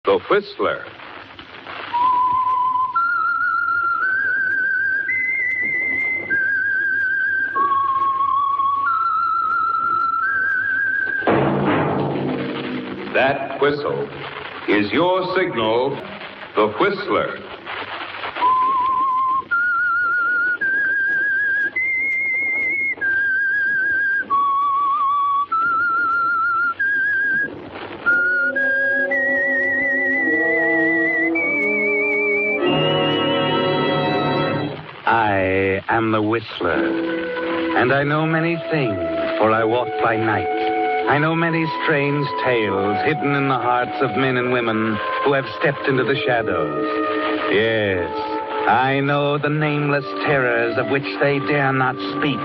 The Whistler. That whistle is your signal, the Whistler. I am the Whistler, and I know many things, for I walk by night. I know many strange tales hidden in the hearts of men and women who have stepped into the shadows. Yes, I know the nameless terrors of which they dare not speak.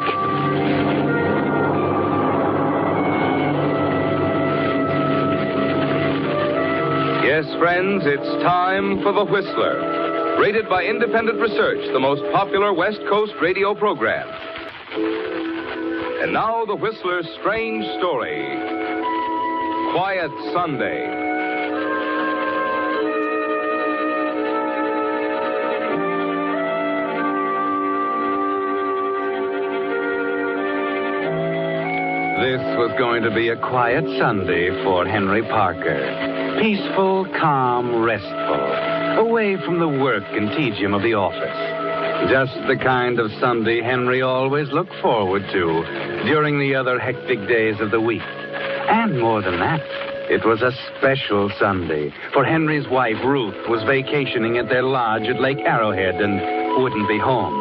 Yes, friends, it's time for The Whistler. Rated by independent research, the most popular West Coast radio program. And now, The Whistler's strange story, Quiet Sunday. This was going to be a quiet Sunday for Henry Parker. Peaceful, calm, restful, away from the work and tedium of the office. Just the kind of Sunday Henry always looked forward to during the other hectic days of the week. And more than that, it was a special Sunday, for Henry's wife, Ruth, was vacationing at their lodge at Lake Arrowhead and wouldn't be home.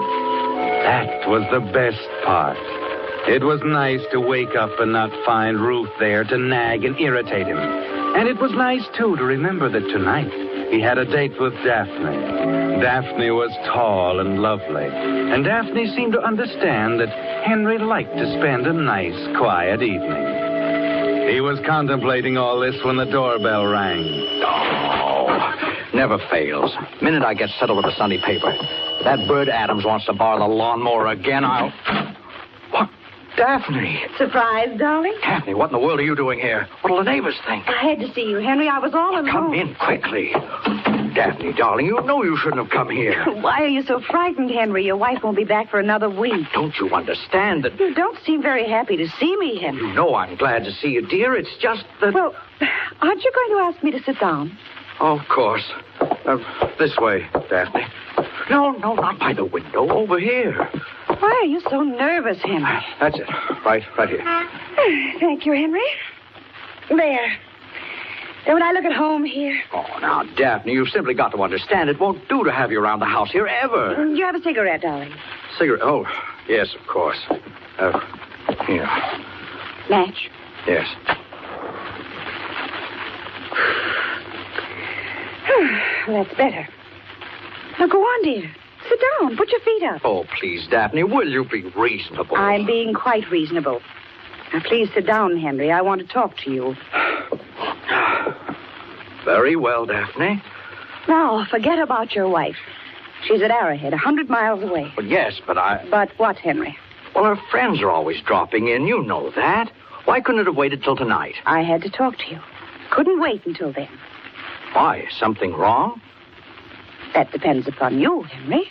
That was the best part. It was nice to wake up and not find Ruth there to nag and irritate him. And it was nice, too, to remember that tonight he had a date with Daphne. Daphne was tall and lovely, and Daphne seemed to understand that Henry liked to spend a nice, quiet evening. He was contemplating all this when the doorbell rang. Oh, never fails. Minute I get settled with the Sunday paper. If that bird Adams wants to borrow the lawnmower again, I'll... What? Daphne! Surprise, darling? Daphne, what in the world are you doing here? What'll the neighbors think? I had to see you, Henry. I was all alone. Come in quickly. Daphne, darling, you know you shouldn't have come here. Why are you so frightened, Henry? Your wife won't be back for another week. Don't you understand that... You don't seem very happy to see me, Henry. You know I'm glad to see you, dear. It's just that... Well, aren't you going to ask me to sit down? Oh, of course. This way, Daphne. No, not by the window. Over here. Why are you so nervous, Henry? That's it. Right here. Thank you, Henry. There. Don't I look at home here? Oh, now, Daphne, you've simply got to understand it won't do to have you around the house here ever. You have a cigarette, darling? Cigarette? Oh, yes, of course. Here. Match? Yes. That's better. Now, go on, dear. Sit down. Put your feet up. Oh, please, Daphne, will you be reasonable? I'm being quite reasonable. Now, please sit down, Henry. I want to talk to you. Very well, Daphne. Now, forget about your wife. She's at Arrowhead, 100 miles away. Well, yes, but But what, Henry? Well, her friends are always dropping in. You know that. Why couldn't it have waited till tonight? I had to talk to you. Couldn't wait until then. Why? Is something wrong? That depends upon you, Henry.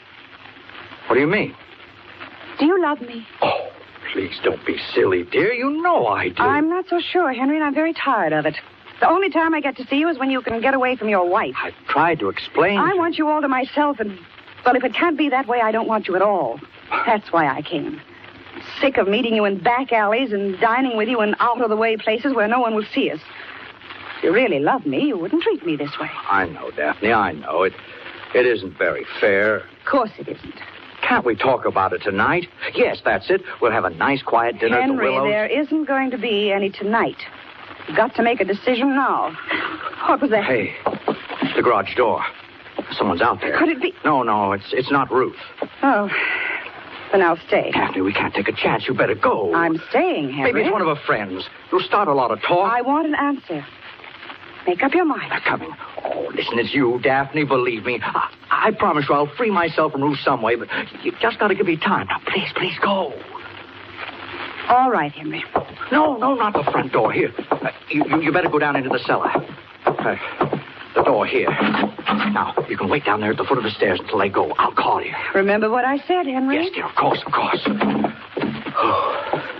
What do you mean? Do you love me? Oh, please don't be silly, dear. You know I do. I'm not so sure, Henry, and I'm very tired of it. The only time I get to see you is when you can get away from your wife. I've tried to explain. I want you all to myself, and, well, if it can't be that way, I don't want you at all. That's why I came. Sick of meeting you in back alleys and dining with you in out-of-the-way places where no one will see us. If you really love me, you wouldn't treat me this way. I know, Daphne, I know. It isn't very fair. Of course it isn't. Can't we talk about it tonight? Yes, that's it. We'll have a nice, quiet dinner at the Henry, Willows. there isn't going to be any tonight. You've got to make a decision now. What was that? Hey, the garage door. Someone's out there. Could it be? No, it's not Ruth. Oh, then I'll stay. Daphne, we can't take a chance. You better go. I'm staying, Henry. Maybe it's one of her friends. You'll start a lot of talk. I want an answer. Make up your mind. They're coming. Oh, listen, it's you, Daphne. Believe me. I promise you I'll free myself from Ruth some way, but you just got to give me time. Now, please go. All right, Henry. No, not the front door. Here. You better go down into the cellar. The door here. Now, you can wait down there at the foot of the stairs until they go. I'll call you. Remember what I said, Henry? Yes, dear, of course.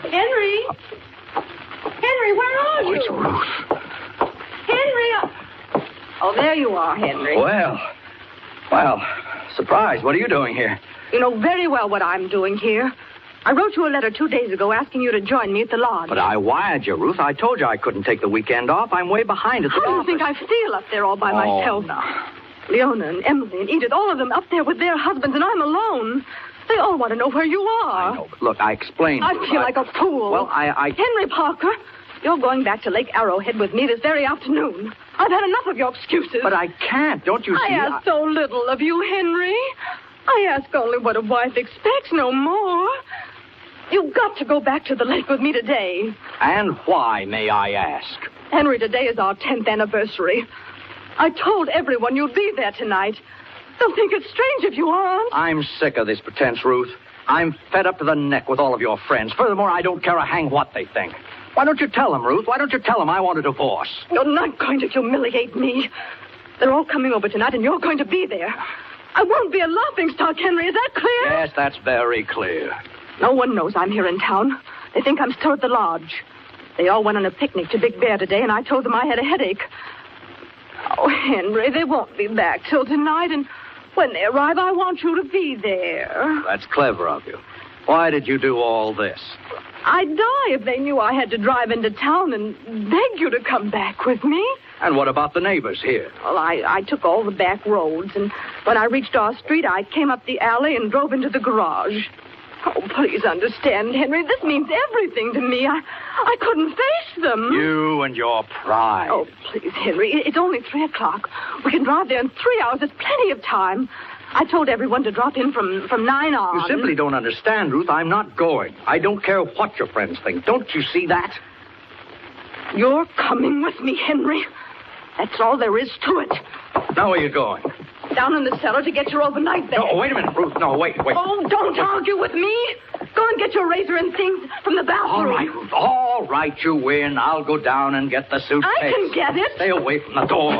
Henry! Henry, where are you? It's Ruth. Henry! Oh, there you are, Henry. Well, surprise. What are you doing here? You know very well what I'm doing here. I wrote you a letter 2 days ago asking you to join me at the lodge. But I wired you, Ruth. I told you I couldn't take the weekend off. I'm way behind at the How do you office. think I feel up there all by myself? No. Leona and Emily and Edith, all of them up there with their husbands, and I'm alone. They all want to know where you are. I know, but look, I explained. I Ruth. feel like a fool. Well, I... Henry Parker, you're going back to Lake Arrowhead with me this very afternoon. I've had enough of your excuses. But I can't. Don't you see? I ask so little of you, Henry. I ask only what a wife expects, no more. You've got to go back to the lake with me today. And why, may I ask? Henry, today is our 10th anniversary. I told everyone you'd be there tonight. They'll think it's strange if you aren't. I'm sick of this pretense, Ruth. I'm fed up to the neck with all of your friends. Furthermore, I don't care a hang what they think. Why don't you tell them, Ruth? Why don't you tell them I want a divorce? You're not going to humiliate me. They're all coming over tonight, and you're going to be there. I won't be a laughingstock, Henry. Is that clear? Yes, that's very clear. No one knows I'm here in town. They think I'm still at the lodge. They all went on a picnic to Big Bear today, and I told them I had a headache. Oh, Henry, they won't be back till tonight, and when they arrive, I want you to be there. That's clever of you. Why did you do all this? I'd die if they knew I had to drive into town and beg you to come back with me. And what about the neighbors here? Well, I took all the back roads, and when I reached our street, I came up the alley and drove into the garage. Oh, please understand, Henry. This means everything to me. I couldn't face them. You and your pride. Oh, please, Henry. It's only 3 o'clock. We can drive there in 3 hours. There's plenty of time. I told everyone to drop in from 9 on. You simply don't understand, Ruth. I'm not going. I don't care what your friends think. Don't you see that? You're coming with me, Henry. That's all there is to it. Now where are you going? Down in the cellar to get your overnight bag. No, wait a minute, Ruth. No, wait. Oh, don't argue with me. Go and get your razor and things from the bathroom. All right, Ruth. All right, you win. I'll go down and get the suitcase. I can get it. Stay away from the door.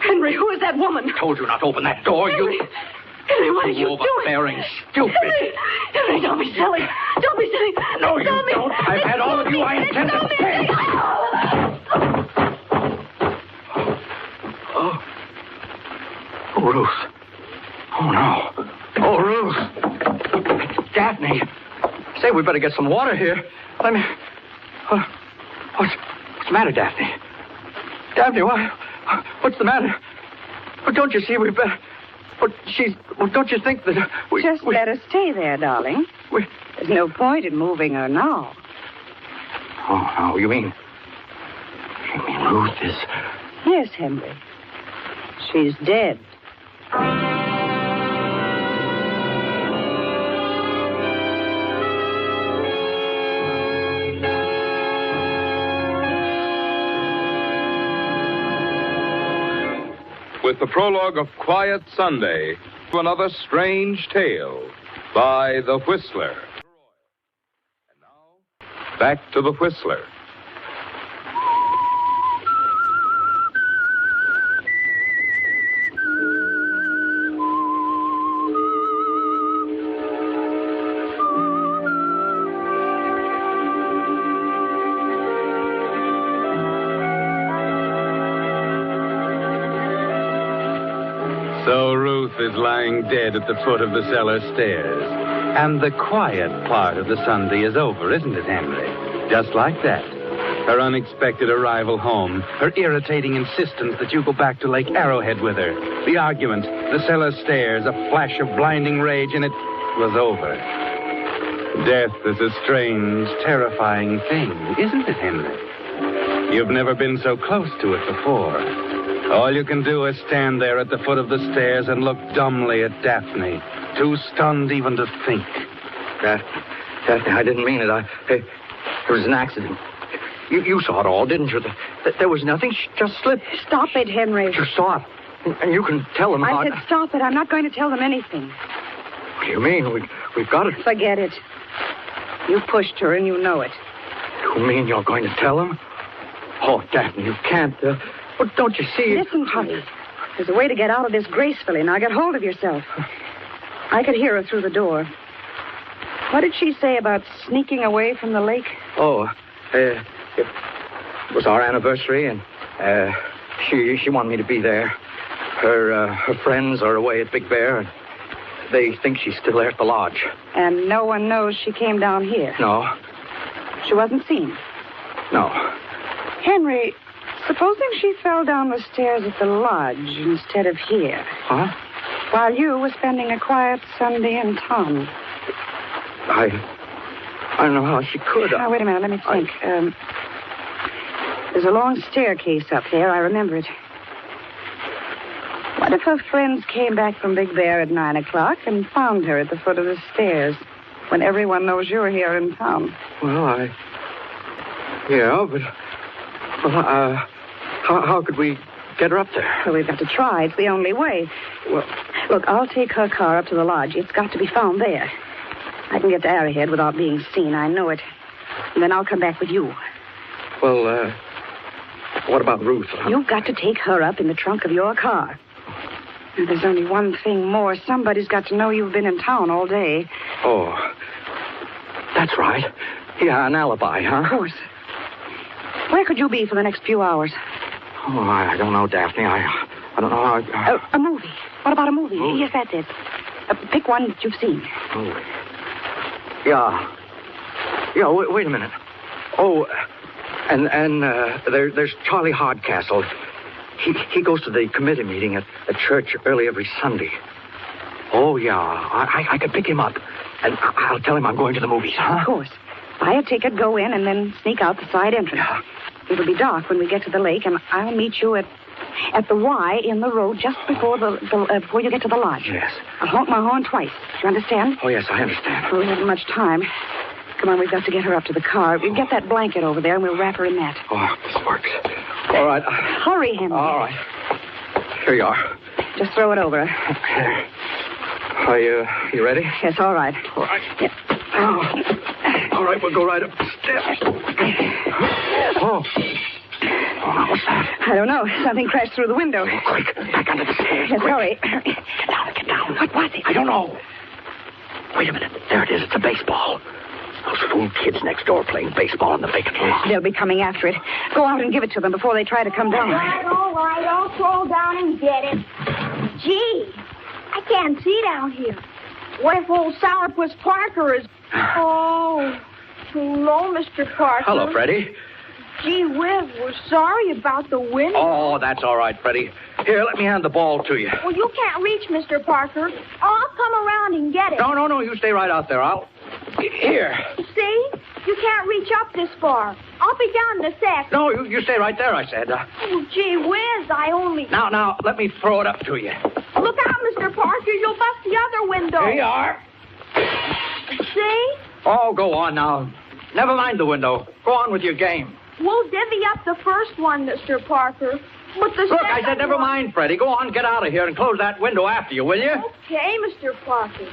Henry, who is that woman? I told you not to open that door. Henry, Henry, what are you doing? Overbearing, stupid. Henry, don't be silly. Don't be silly. No, you don't. I've had all of you I intend to take. Oh, Ruth. Oh, no. Oh, Ruth. Daphne. Say, we better get some water here. Let me... What's the matter, Daphne? Daphne, what's the matter? Well, don't you see we've better... don't you think that... Just let her stay there, darling. There's no point in moving her now. Oh, no, you mean Ruth is... Yes, Henry. She's dead. With the prologue of Quiet Sunday, to another strange tale by The Whistler. And now, back to The Whistler. So Ruth is lying dead at the foot of the cellar stairs. And the quiet part of the Sunday is over, isn't it, Henry? Just like that. Her unexpected arrival home, her irritating insistence that you go back to Lake Arrowhead with her, the argument, the cellar stairs, a flash of blinding rage, and it was over. Death is a strange, terrifying thing, isn't it, Henry? You've never been so close to it before. All you can do is stand there at the foot of the stairs and look dumbly at Daphne, too stunned even to think. Daphne, I didn't mean it. It was an accident. You saw it all, didn't you? There was nothing. She just slipped. Stop it, Henry. You saw it. And you can tell them I said stop it. I'm not going to tell them anything. What do you mean? We've got it. Forget it. You pushed her and you know it. You mean you're going to tell them? Oh, Daphne, you can't. Well, don't you see? Listen to me. There's a way to get out of this gracefully. Now get hold of yourself. I could hear her through the door. What did she say about sneaking away from the lake? Oh, it was our anniversary, and she wanted me to be there. Her friends are away at Big Bear, and they think she's still there at the lodge. And no one knows she came down here? No. She wasn't seen? No. Henry, supposing she fell down the stairs at the lodge instead of here. Huh? While you were spending a quiet Sunday in town. I don't know how she could. Now, wait a minute. Let me think. There's a long staircase up there. I remember it. What if her friends came back from Big Bear at 9 o'clock and found her at the foot of the stairs when everyone knows you're here in town? Well, yeah, but... how could we get her up there? Well, we've got to try. It's the only way. Well, look, I'll take her car up to the lodge. It's got to be found there. I can get to Arrowhead without being seen. I know it. And then I'll come back with you. Well, what about Ruth? You've got to take her up in the trunk of your car. And there's only one thing more. Somebody's got to know you've been in town all day. Oh, that's right. Yeah, an alibi, huh? Of course. Where could you be for the next few hours? Oh, I don't know, Daphne. I don't know. A movie. What about a movie? Movie? Yes, that's it. Pick one that you've seen. Movie. Yeah. Yeah, wait a minute. Oh, and there's Charlie Hardcastle. He goes to the committee meeting at church early every Sunday. Oh, yeah. I could pick him up. And I'll tell him I'm going to the movies, huh? Of course. Buy a ticket, go in, and then sneak out the side entrance. Yeah. It'll be dark when we get to the lake, and I'll meet you at the Y in the road just before before you get to the lodge. Yes. I'll honk my horn twice. Do you understand? Oh, yes, I understand. Well, we haven't much time. Come on, we've got to get her up to the car. We'll get that blanket over there, and we'll wrap her in that. Oh, this works. All right. Hurry, Henry. All right. Here you are. Just throw it over. There. Are you ready? Yes, all right. All right. Yeah. Oh. All right, we'll go right up the steps. Oh. Oh, what's that? I don't know. Something crashed through the window. Oh, quick, back under the stairs. Yes, quick. hurry. Get down, get down. What was it? I don't know. Wait a minute. There it is. It's a baseball. Those fool kids next door playing baseball on the vacant lot. They'll be coming after it. Go out and give it to them before they try to come down. All right. I'll crawl down and get it. Gee, I can't see down here. What if old Sourpuss Parker is... Oh, hello, Mr. Parker. Hello, Freddie. Gee whiz, we're sorry about the wind. Oh, that's all right, Freddie. Here, let me hand the ball to you. Well, you can't reach Mr. Parker. I'll come around and get it. No, you stay right out there. Here. See? You can't reach up this far. I'll be down in a sec. No, you stay right there, I said. Oh, gee whiz, I only... Now, let me throw it up to you. Look out, Mr. Parker. You'll bust the other window. Here you are. See? Oh, go on now. Never mind the window. Go on with your game. We'll divvy up the first one, Mr. Parker. But the Look, I second said never one... mind, Freddie. Go on, get out of here and close that window after you, will you? Okay, Mr. Parker.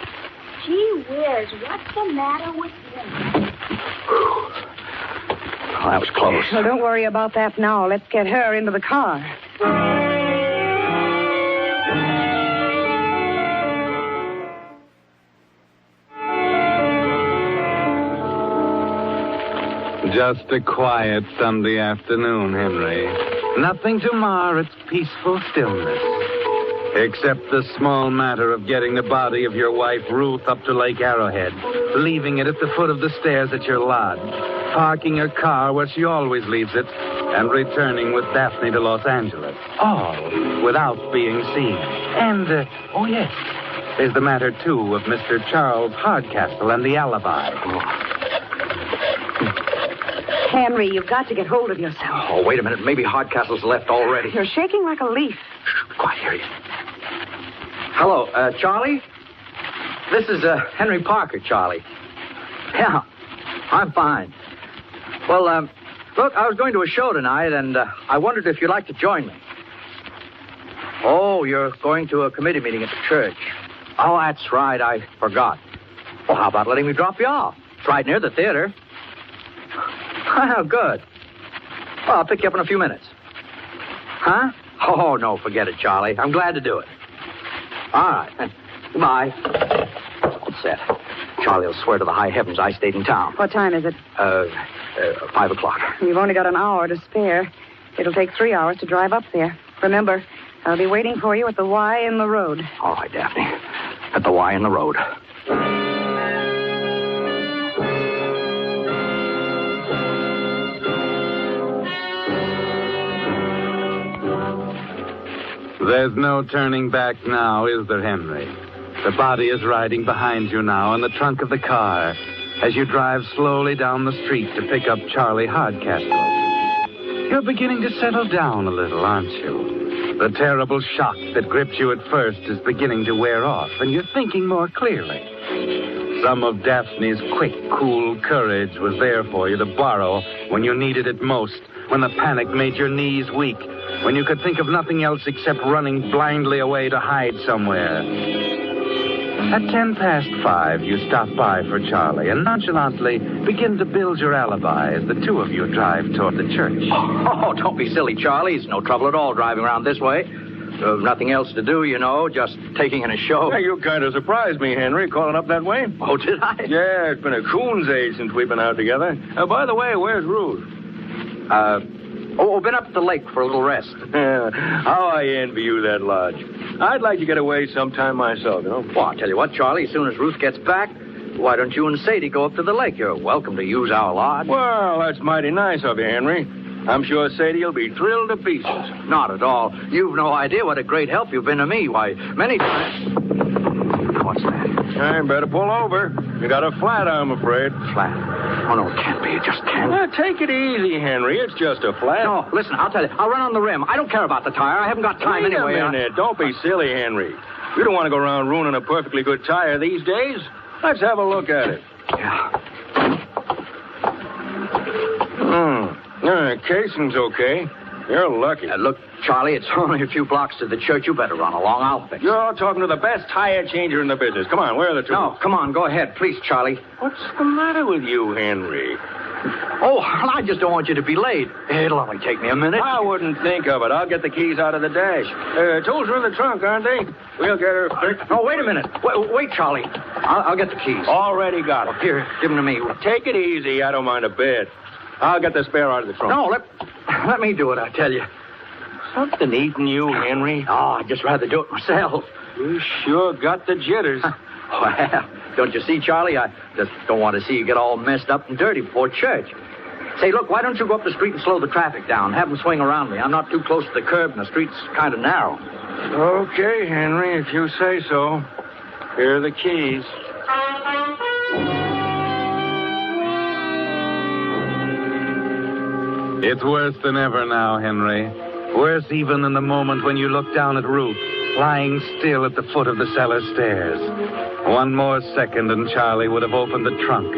Gee whiz, what's the matter with him? Oh, that was close. Well, don't worry about that now. Let's get her into the car. Just a quiet Sunday afternoon, Henry. Nothing to mar its peaceful stillness. Except the small matter of getting the body of your wife, Ruth, up to Lake Arrowhead, leaving it at the foot of the stairs at your lodge, parking her car where she always leaves it, and returning with Daphne to Los Angeles. All without being seen. And, oh yes, there's the matter, too, of Mr. Charles Hardcastle and the alibi. Henry, you've got to get hold of yourself. Oh, wait a minute. Maybe Hardcastle's left already. You're shaking like a leaf. Shh, quiet, hear you. Hello, Charlie? This is Henry Parker, Charlie. Yeah, I'm fine. Well, look, I was going to a show tonight, and I wondered if you'd like to join me. Oh, you're going to a committee meeting at the church. Oh, that's right. I forgot. Well, how about letting me drop you off? It's right near the theater. Oh, good. Well, I'll pick you up in a few minutes. Huh? Oh, no, forget it, Charlie. I'm glad to do it. All right. Goodbye. All set. Charlie will swear to the high heavens I stayed in town. What time is it? 5 o'clock. You've only got an hour to spare. It'll take 3 hours to drive up there. Remember, I'll be waiting for you at the Y in the road. All right, Daphne. At the Y in the road. There's no turning back now, is there, Henry? The body is riding behind you now in the trunk of the car as you drive slowly down the street to pick up Charlie Hardcastle. You're beginning to settle down a little, aren't you? The terrible shock that gripped you at first is beginning to wear off, and you're thinking more clearly. Some of Daphne's quick, cool courage was there for you to borrow when you needed it most, when the panic made your knees weak, when you could think of nothing else except running blindly away to hide somewhere. At 5:10, you stop by for Charlie and nonchalantly begin to build your alibi as the two of you drive toward the church. Oh, don't be silly, Charlie. It's no trouble at all driving around this way. Nothing else to do, you know, just taking in a show. Hey, you kind of surprised me, Henry, calling up that way. Oh, did I? Yeah, it's been a coon's age since we've been out together. By the way, where's Ruth? Been up at the lake for a little rest. How I envy you that lodge. I'd like to get away sometime myself, you know. Well, I'll tell you what, Charlie, as soon as Ruth gets back, why don't you and Sadie go up to the lake? You're welcome to use our lodge. Well, that's mighty nice of you, Henry. I'm sure Sadie will be thrilled to pieces. Not at all. You've no idea what a great help you've been to me. Why, many times... What's that? I better pull over. You got a flat, I'm afraid. Flat? Oh, no, it can't be. It just can't. Take it easy, Henry. It's just a flat. No, listen, I'll tell you. I'll run on the rim. I don't care about the tire. I haven't got time anyway. Wait a minute. Don't be silly, Henry. You don't want to go around ruining a perfectly good tire these days. Let's have a look at it. Yeah. Casing's okay. You're lucky. Look, Charlie, it's only a few blocks to the church. You better run along. I'll fix it. You're talking to the best tire changer in the business. Come on, where are the two? No, come on, go ahead. Please, Charlie. What's the matter with you, Henry? Oh, I just don't want you to be late. It'll only take me a minute. I wouldn't think of it. I'll get the keys out of the dash. Tools are in the trunk, aren't they? We'll get her fixed. No, wait a minute. Wait, Charlie. I'll get the keys. Already got them. Here, give them to me. Take it easy. I don't mind a bit. I'll get the spare out of the trunk. No, let me do it, I tell you. Something eating you, Henry. Oh, I'd just rather do it myself. You sure got the jitters. Well, don't you see, Charlie? I just don't want to see you get all messed up and dirty before church. Say, look, why don't you go up the street and slow the traffic down? Have them swing around me. I'm not too close to the curb, and the street's kind of narrow. Okay, Henry, if you say so. Here are the keys. It's worse than ever now, Henry. Worse even than the moment when you looked down at Ruth, lying still at the foot of the cellar stairs. One more second and Charlie would have opened the trunk,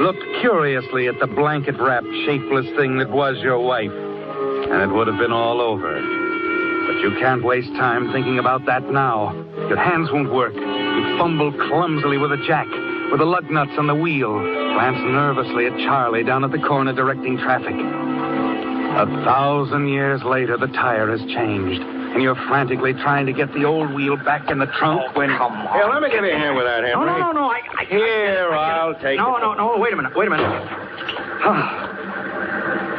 looked curiously at the blanket-wrapped, shapeless thing that was your wife, and it would have been all over. But you can't waste time thinking about that now. Your hands won't work. You fumble clumsily with a jack, with the lug nuts on the wheel, glance nervously at Charlie down at the corner directing traffic. 1,000 years later, the tire has changed, and you're frantically trying to get the old wheel back in the trunk when... Come on. Here, let me give you a hand with that, Henry. No. Here, I'll take it. No. Wait a minute.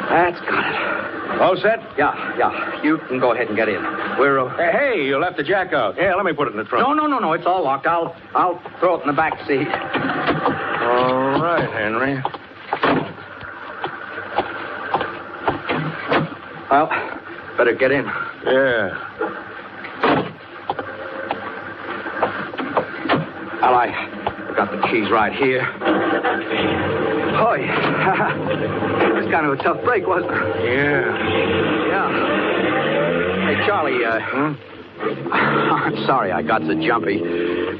That's got it. All set? Yeah. You can go ahead and get in. We're... Hey, you left the jack out. Here, let me put it in the trunk. No. It's all locked. I'll throw it in the back seat. All right, Henry. Well, better get in. Yeah. Well, I got the keys right here. Oh, yeah. It was kind of a tough break, wasn't it? Yeah. Hey, Charlie, I'm sorry I got so jumpy.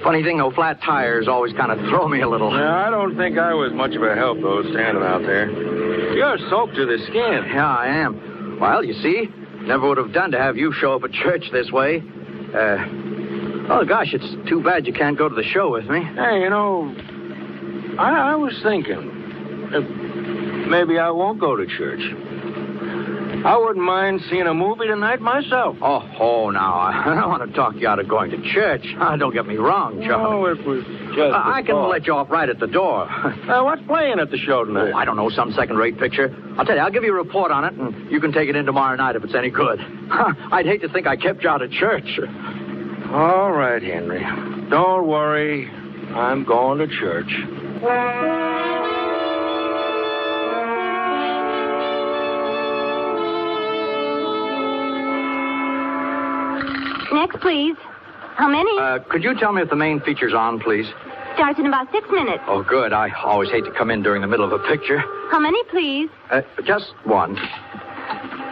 Funny thing, though, flat tires always kind of throw me a little. Yeah, I don't think I was much of a help, though, standing out there. You're soaked to the skin. Yeah, I am. Well, you see, never would have done to have you show up at church this way. Oh, gosh, it's too bad you can't go to the show with me. Hey, you know, I was thinking, maybe I won't go to church. I wouldn't mind seeing a movie tonight myself. Oh, now, I don't want to talk you out of going to church. Don't get me wrong, Charlie. Oh, it was just I can let you off right at the door. What's playing at the show tonight? I don't know, some second-rate picture. I'll tell you, I'll give you a report on it, and you can take it in tomorrow night if it's any good. I'd hate to think I kept you out of church. All right, Henry. Don't worry. I'm going to church. Next, please. How many? Could you tell me if the main feature's on, please? Starts in about 6 minutes. Oh, good. I always hate to come in during the middle of a picture. How many, please? Just one.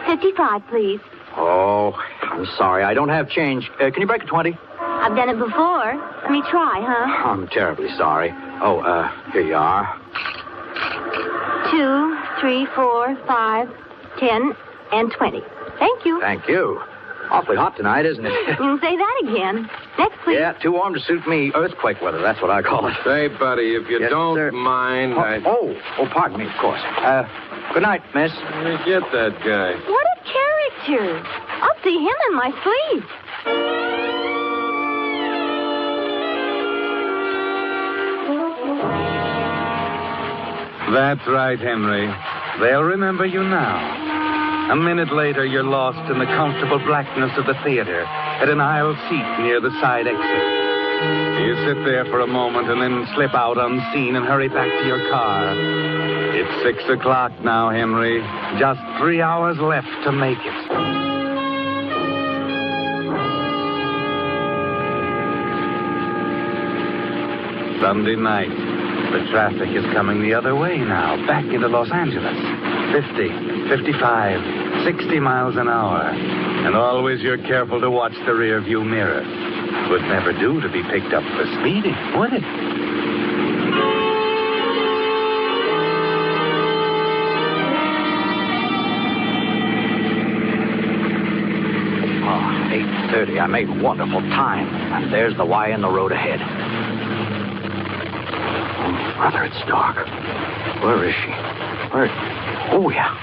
55, please. Oh, I'm sorry. I don't have change. Can you break a 20? I've done it before. Let me try, huh? I'm terribly sorry. Oh, here you are. 2, 3, 4, 5, 10, and 20. Thank you. Thank you. Awfully hot tonight, isn't it? You can say that again. Next, please. Yeah, too warm to suit me. Earthquake weather, that's what I call it. Say, buddy, if you Yes, don't sir. mind, Oh, pardon me, of course. Good night, miss. Let me get that guy. What a character. I'll see him in my sleep. That's right, Henry. They'll remember you now. A minute later, you're lost in the comfortable blackness of the theater at an aisle seat near the side exit. You sit there for a moment and then slip out unseen and hurry back to your car. It's 6 o'clock now, Henry. Just 3 hours left to make it. Sunday night. The traffic is coming the other way now, back into Los Angeles. 50, 55, 60 miles an hour. And always you're careful to watch the rearview mirror. Would never do to be picked up for speeding, would it? Oh, 8:30. I made wonderful time. And there's the Y in the road ahead. Brother, it's dark. Where is she? Where? Oh, yeah.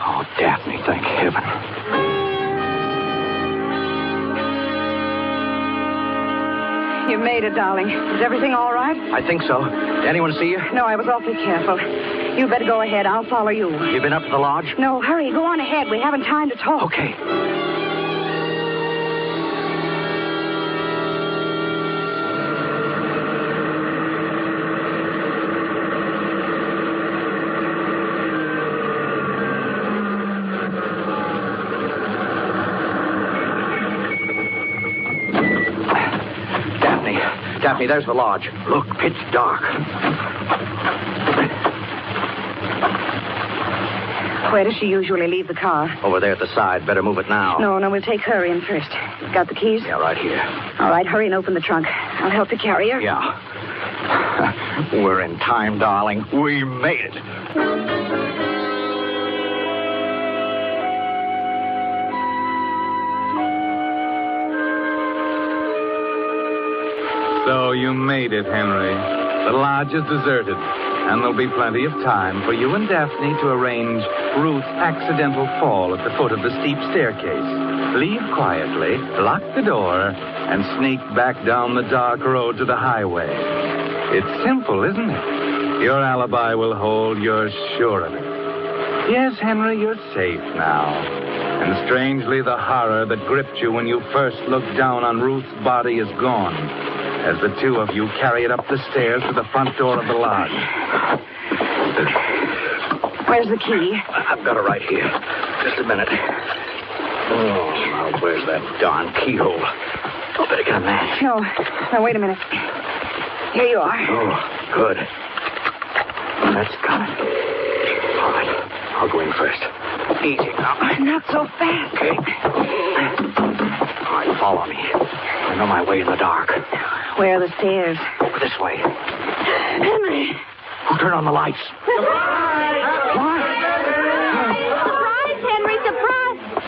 Oh, Daphne, thank heaven. You made it, darling. Is everything all right? I think so. Did anyone see you? No, I was awfully careful. You better go ahead. I'll follow you. You been up to the lodge? No, hurry. Go on ahead. We haven't time to talk. Okay. Daphne, there's the lodge. Look, pitch dark. Where does she usually leave the car? Over there at the side. Better move it now. No, we'll take her in first. Got the keys? Yeah, right here. All right, hurry and open the trunk. I'll help you carry her. Yeah. We're in time, darling. We made it. So you made it, Henry. The lodge is deserted, and there'll be plenty of time for you and Daphne to arrange Ruth's accidental fall at the foot of the steep staircase. Leave quietly, lock the door, and sneak back down the dark road to the highway. It's simple, isn't it? Your alibi will hold, you're sure of it. Yes, Henry, you're safe now. And strangely, the horror that gripped you when you first looked down on Ruth's body is gone, as the two of you carry it up the stairs to the front door of the lodge. Where's the key? I've got it right here. Just a minute. Oh, now where's that darn keyhole? Oh, better get a match. No, wait a minute. Here you are. Oh, good. That's got it. All right, I'll go in first. Easy now. Not so fast. Okay. All right, follow me. I know my way in the dark. Where are the stairs? Over this way. Henry! Who turned on the lights? Surprise, Henry, surprise!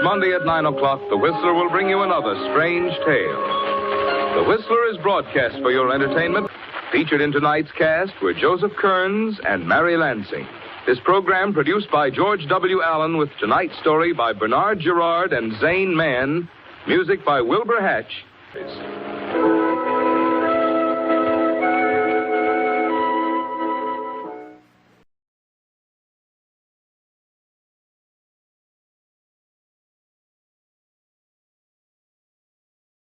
Monday at 9 o'clock, The Whistler will bring you another strange tale. The Whistler is broadcast for your entertainment. Featured in tonight's cast were Joseph Kearns and Mary Lansing. This program produced by George W. Allen with tonight's story by Bernard Gerard and Zane Mann. Music by Wilbur Hatch.